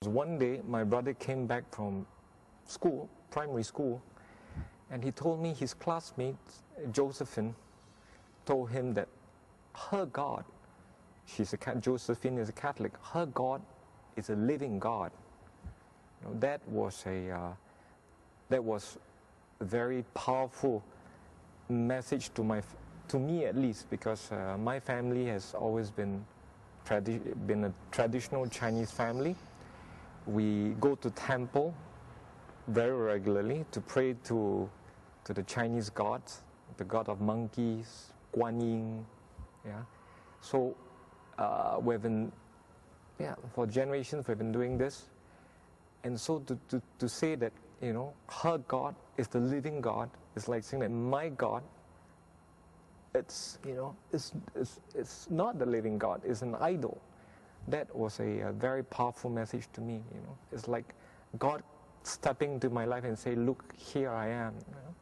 One day, my brother came back from school, primary school, and he told me his classmate, Josephine, told him that her God, Josephine is a Catholic, her God is a living God. You know, that was a very powerful message to me at least, because my family has always been a traditional Chinese family. We go to temple very regularly to pray to the Chinese gods, the god of monkeys, Guan Yin. Yeah, so for generations we've been doing this, and so to say that, you know, her God is the living God, is like saying that my God, it's not the living God, it's an idol. That was a very powerful message to me. You know, it's like God stepping into my life and say, "Look, here I am." You know?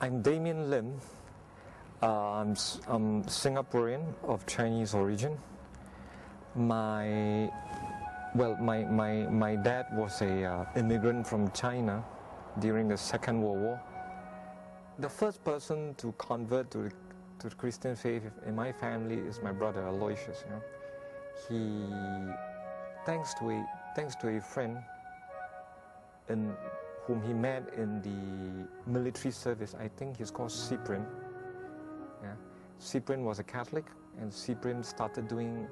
I'm Damien Lim. I'm Singaporean of Chinese origin. My dad was a immigrant from China during the Second World War. The first person to convert to the Christian faith in my family is my brother Aloysius. You know, he, thanks to a friend whom he met in the military service. I think he's called Cyprian. Yeah, Cyprian was a Catholic, and Cyprian started doing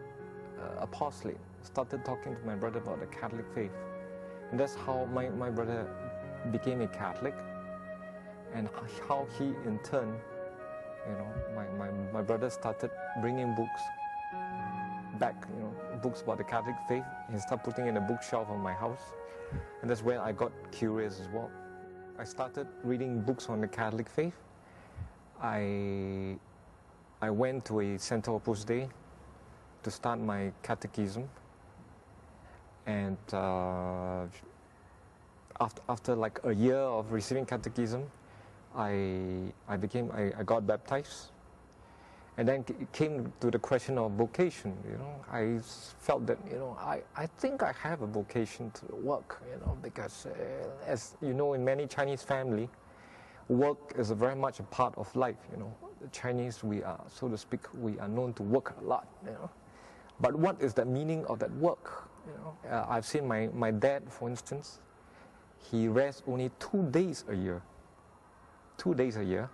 apostolate. Started talking to my brother about the Catholic faith, and that's how my brother became a Catholic, and how he in turn, you know, my brother started bringing books back, you know, books about the Catholic faith. He started putting in a bookshelf of my house, and that's where I got curious as well. I started reading books on the Catholic faith. I went to a Center Opus Dei to start my catechism, and after like a year of receiving catechism, I got baptized, and then it came to the question of vocation. You know, I felt that, you know, I think I have a vocation to work. You know, because as you know, in many Chinese family, work is very much a part of life. You know, the Chinese, we are, so to speak, we are known to work a lot. You know, but what is the meaning of that work? You know, I've seen my dad, for instance. He rests only 2 days a year. 2 days a year.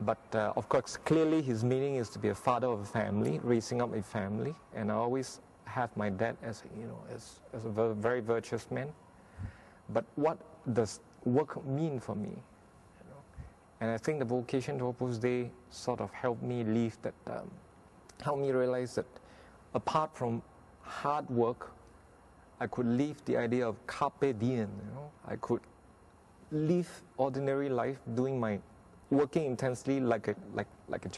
But of course, clearly his meaning is to be a father of a family, raising up a family. And I always have my dad as, you know, as a very virtuous man. But what does work mean for me? You know? And I think the vocation to Opus Dei sort of helped me live that, helped me realize that apart from hard work, I could live the idea of carpe diem. You know, I could live ordinary life, working intensely like a good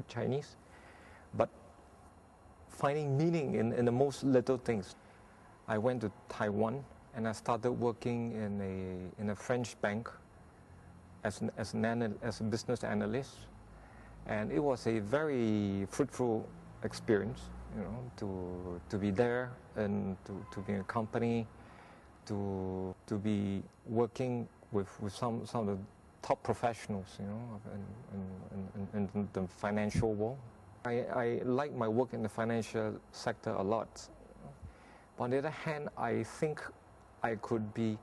Chinese, but finding meaning in the most little things. I went to Taiwan and I started working in a French bank as a business analyst, and it was a very fruitful experience. You know, to be there and to be in a company, to be working with some of the top professionals, you know, in the financial world. I like my work in the financial sector a lot. But on the other hand, I think I could be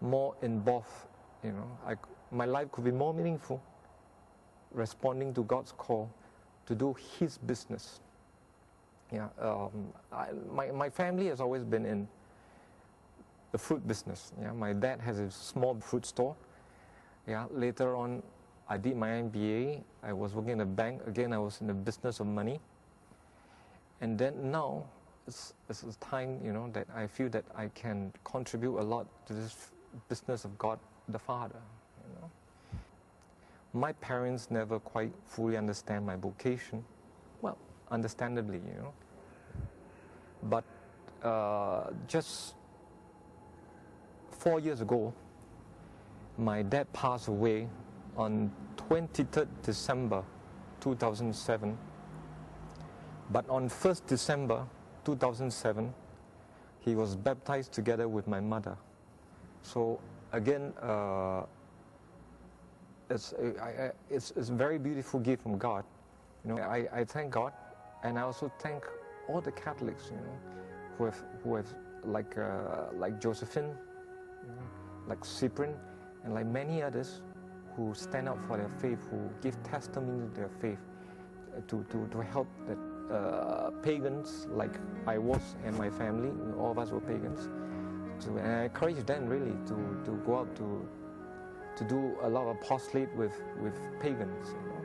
more involved. You know, my life could be more meaningful, responding to God's call to do His business. Yeah, my family has always been in the fruit business. Yeah, my dad has a small fruit store. Yeah, later on, I did my MBA. I was working in a bank. Again, I was in the business of money. And then now, it's a time, you know, that I feel that I can contribute a lot to this business of God the Father. You know, my parents never quite fully understand my vocation. Well, understandably, you know. But just 4 years ago, my dad passed away on 23rd December 2007. But on 1st December 2007, he was baptized together with my mother. So again, it's a very beautiful gift from God. You know, I thank God, and I also thank all the Catholics, you know, who have like Josephine, you know, like Cyprian, and like many others who stand up for their faith, who give testimony to their faith, to help the pagans like I was and my family. All of us were pagans. And I encourage them really to go out to do a lot of apostolate with pagans. You know,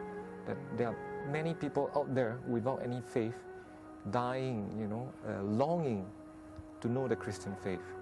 that there are many people out there without any faith, dying, you know, longing to know the Christian faith.